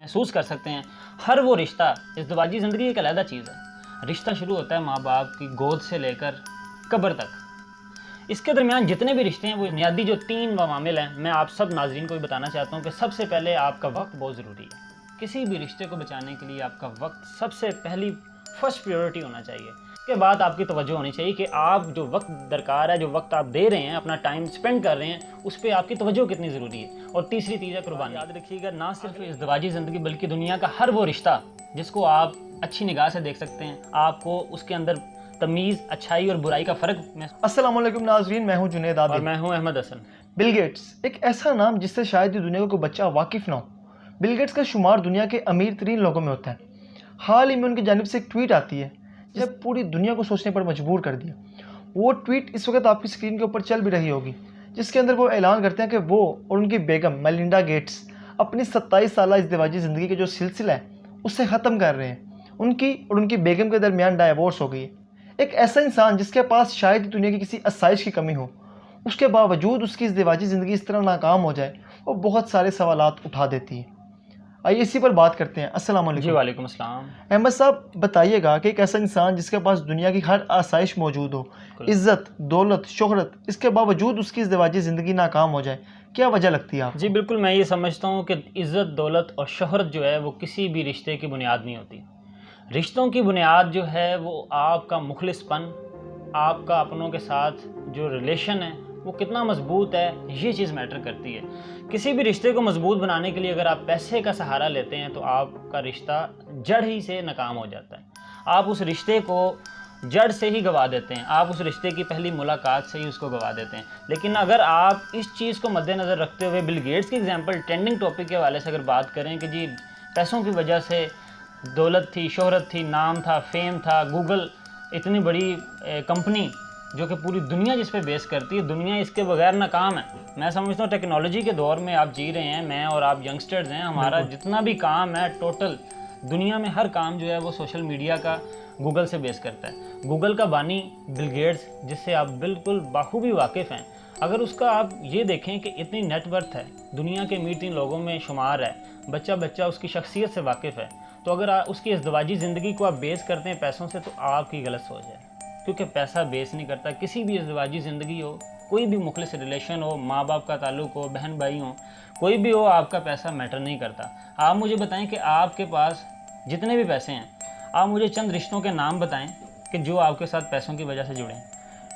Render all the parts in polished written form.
महसूस कर सकते हैं। हर वो रिश्ता, इज़्दिवाजी ज़िंदगी एक अलहदा चीज़ है। रिश्ता शुरू होता है माँ बाप की गोद से लेकर कब्र तक। इसके दरमियान जितने भी रिश्ते हैं वो बुनियादी जो 3 अवामिल हैं, मैं आप सब नाज़रीन को भी बताना चाहता हूँ कि सबसे पहले आपका वक्त बहुत ज़रूरी है। किसी भी रिश्ते को बचाने के लिए आपका वक्त सबसे पहली फर्स्ट प्रायोरिटी होना चाहिए। उसके बाद आपकी तवज्जो होनी चाहिए कि आप जो वक्त दरकार है, जो वक्त आप दे रहे हैं, अपना टाइम स्पेंड कर रहे हैं, उस पर आपकी तवज्जो कितनी ज़रूरी है। और तीसरी चीज़ है कुर्बानी। याद रखिएगा, ना सिर्फ इज़्दिवाजी ज़िंदगी बल्कि दुनिया का हर वो रिश्ता जिसको आप अच्छी निगाह से देख सकते हैं, आपको उसके अंदर तमीज़, अच्छाई और बुराई का फ़र्क। अस्सलाम वालेकुम नाज़रीन, मैं हूं जुनैद आदिल और मैं हूं अहमद हसन। बिल गेट्स एक ऐसा नाम जिससे शायद ही दुनिया को कोई बच्चा वाकिफ़ ना हो। बिल गेट्स का शुमार दुनिया के अमीर तरीन लोगों में होता है। हाल ही में उनकी जानिब से एक ट्वीट आती है जिसने पूरी दुनिया को सोचने पर मजबूर कर दिया। वो ट्वीट इस वक्त आपकी स्क्रीन के ऊपर चल भी रही होगी, जिसके अंदर वो ऐलान करते हैं कि वो और उनकी बेगम मेलिंडा गेट्स अपनी 27 साल इज़्दिवाजी ज़िंदगी का जो सिलसिला है उससे ख़त्म कर रहे हैं। उनकी और उनकी बेगम के दरमियान डाइवोर्स हो गई है। एक ऐसा इंसान जिसके पास शायद ही दुनिया की किसी आसाइश की कमी हो, उसके बावजूद उसकी इज़्दिवाजी ज़िंदगी इस तरह नाकाम हो जाए, वो बहुत सारे सवालात उठा देती है। आइए इसी पर बात करते हैं। अस्सलाम वालेकुम। जी वालेकुम अस्सलाम। अहमद साहब, बताइएगा कि एक ऐसा इंसान जिसके पास दुनिया की हर आसाइश मौजूद हो, इज़्ज़त, दौलत, शोहरत, इसके बावजूद उसकी इज़्दिवाजी ज़िंदगी नाकाम हो जाए, क्या वजह लगती है आपको? जी बिल्कुल, मैं ये समझता हूँ कि इज़्ज़त, दौलत और शोहरत जो है वो किसी भी रिश्ते की बुनियाद नहीं होती। रिश्तों की बुनियाद जो है वो आपका मुखलिसपन, आपका अपनों के साथ जो रिलेशन है वो कितना मजबूत है, ये चीज़ मैटर करती है। किसी भी रिश्ते को मजबूत बनाने के लिए अगर आप पैसे का सहारा लेते हैं तो आपका रिश्ता जड़ ही से नाकाम हो जाता है। आप उस रिश्ते को जड़ से ही गवा देते हैं, आप उस रिश्ते की पहली मुलाकात से ही उसको गवा देते हैं। लेकिन अगर आप इस चीज़ को मद्देनज़र रखते हुए बिल गेट्स की एग्जांपल ट्रेंडिंग टॉपिक के हवाले से अगर बात करें कि जी पैसों की वजह से दौलत थी, शोहरत थी, नाम था, फेम था, गूगल इतनी बड़ी कंपनी जो कि पूरी दुनिया जिस पे बेस करती है, दुनिया इसके बगैर नाकाम है। मैं समझता हूँ टेक्नोलॉजी के दौर में आप जी रहे हैं, मैं और आप यंगस्टर्स हैं, हमारा जितना भी काम है टोटल दुनिया में हर काम जो है वो सोशल मीडिया का गूगल से बेस करता है। गूगल का बानी बिल गेट्स, जिससे आप बिल्कुल बाखूबी वाकिफ़ हैं। अगर उसका आप ये देखें कि इतनी नेटवर्थ है, दुनिया के अमीर 3 लोगों में शुमार है, बच्चा बच्चा उसकी शख्सियत से वाकिफ़ है, तो अगर उसकी इज़्दिवाजी ज़िंदगी को आप बेस करते हैं पैसों से, तो आपकी गलत सोच है। क्योंकि पैसा बेस नहीं करता किसी भी इज़्दिवाजी ज़िंदगी हो, कोई भी मुखलिस रिलेशन हो, माँ बाप का ताल्लुक़ हो, बहन भाई हो, कोई भी हो, आपका पैसा मैटर नहीं करता। आप मुझे बताएं कि आपके पास जितने भी पैसे हैं, आप मुझे चंद रिश्तों के नाम बताएं कि जो आपके साथ पैसों की वजह से जुड़े हैं।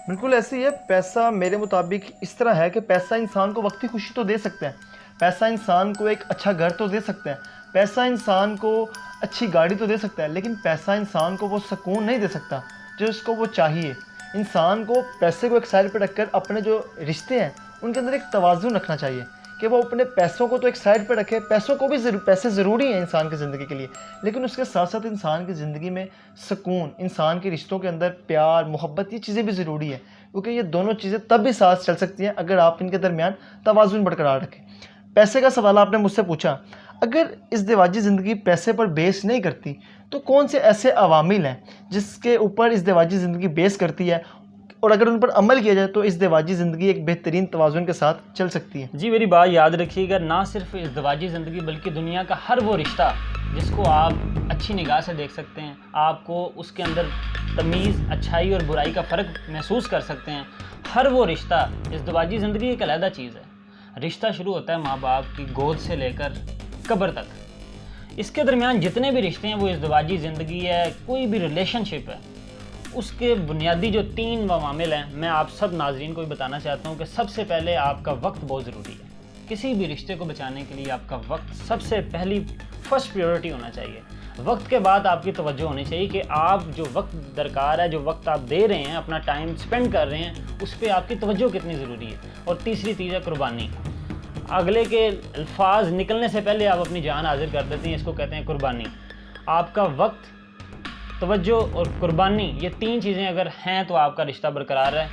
बिल्कुल ऐसी है। पैसा मेरे मुताबिक इस तरह है कि पैसा इंसान को वक्ती खुशी तो दे सकता है, पैसा इंसान को एक अच्छा घर तो दे सकता है, पैसा इंसान को अच्छी गाड़ी तो दे सकता है, लेकिन पैसा इंसान को वो सुकून नहीं दे सकता जो उसको वो चाहिए। इंसान को पैसे को एक साइड पर रखकर अपने जो रिश्ते हैं उनके अंदर एक तवाज़ुन रखना चाहिए कि वो अपने पैसों को तो एक साइड पर रखे। पैसों को भी पैसे ज़रूरी हैं इंसान की ज़िंदगी के लिए, लेकिन उसके साथ साथ इंसान की ज़िंदगी में सुकून, इंसान के रिश्तों के अंदर प्यार, मोहब्बत, ये चीज़ें भी ज़रूरी है, क्योंकि ये दोनों चीज़ें तब भी साथ चल सकती हैं अगर आप इनके दरमियान तवाज़ुन बरकरार रखें। पैसे का सवाल आपने मुझसे पूछा, अगर इज़्दिवाजी ज़िंदगी पैसे पर बेस नहीं करती तो कौन से ऐसे अवामिल हैं जिसके ऊपर इज़्दिवाजी ज़िंदगी बेस करती है, और अगर उन पर अमल किया जाए तो इज़्दिवाजी ज़िंदगी एक बेहतरीन तवाज़ुन के साथ चल सकती है? जी मेरी बात याद रखिएगा, ना सिर्फ इज़्दिवाजी ज़िंदगी बल्कि दुनिया का हर वो रिश्ता जिसको आप अच्छी निगाह से देख सकते हैं, आपको उसके अंदर तमीज़, अच्छाई और बुराई का फ़र्क महसूस कर सकते हैं। हर वो रिश्ता, इज़्दिवाजी ज़िंदगी एक अलहदा चीज़ है। रिश्ता शुरू होता है माँ बाप की गोद से लेकर कब्र तक। इसके दरमियान जितने भी रिश्ते हैं वो इज़्दिवाजी ज़िंदगी है, कोई भी रिलेशनशिप है, उसके बुनियादी जो 3 अवामिल हैं, मैं आप सब नाज़रीन को भी बताना चाहता हूँ कि सबसे पहले आपका वक्त बहुत ज़रूरी है। किसी भी रिश्ते को बचाने के लिए आपका वक्त सबसे पहली फर्स्ट प्रायोरिटी होना चाहिए। वक्त के बाद आपकी तवज्जो होनी चाहिए कि आप जो वक्त दरकार है, जो वक्त आप दे रहे हैं, अपना टाइम स्पेंड कर रहे हैं, उस पर आपकी तवज्जो कितनी ज़रूरी है। और तीसरी चीज़ है कुर्बानी। अगले के अल्फाज निकलने से पहले आप अपनी जान हाजिर कर देते हैं, इसको कहते हैं कुर्बानी। आपका वक्त, तवज्जो और कुर्बानी, ये 3 चीज़ें अगर हैं तो आपका रिश्ता बरकरार है।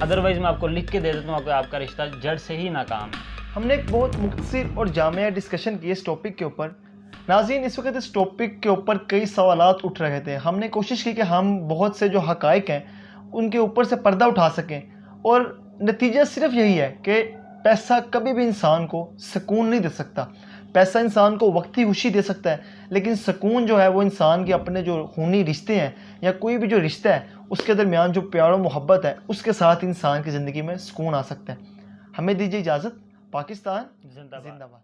अदरवाइज़ मैं आपको लिख के दे देता हूँ कि आपका रिश्ता जड़ से ही नाकाम है। हमने एक बहुत मुख्तसर और जामिया डिस्कशन की इस टॉपिक के ऊपर। नाज़रीन, इस वक्त इस टॉपिक के ऊपर कई सवालात उठ रहे थे। हमने कोशिश की कि हम बहुत से जो हक़ाइक़ हैं उनके ऊपर से पर्दा उठा सकें, और नतीजा सिर्फ यही है कि पैसा कभी भी इंसान को सुकून नहीं दे सकता। पैसा इंसान को वक्ती खुशी दे सकता है, लेकिन सुकून जो है वो इंसान के अपने जो खूनी रिश्ते हैं या कोई भी जो रिश्ता है उसके दरमियान जो प्यार और मोहब्बत है उसके साथ इंसान की ज़िंदगी में सुकून आ सकता है। हमें दीजिए इजाज़त। पाकिस्तान जिंदाबाद। जिंदाबाद।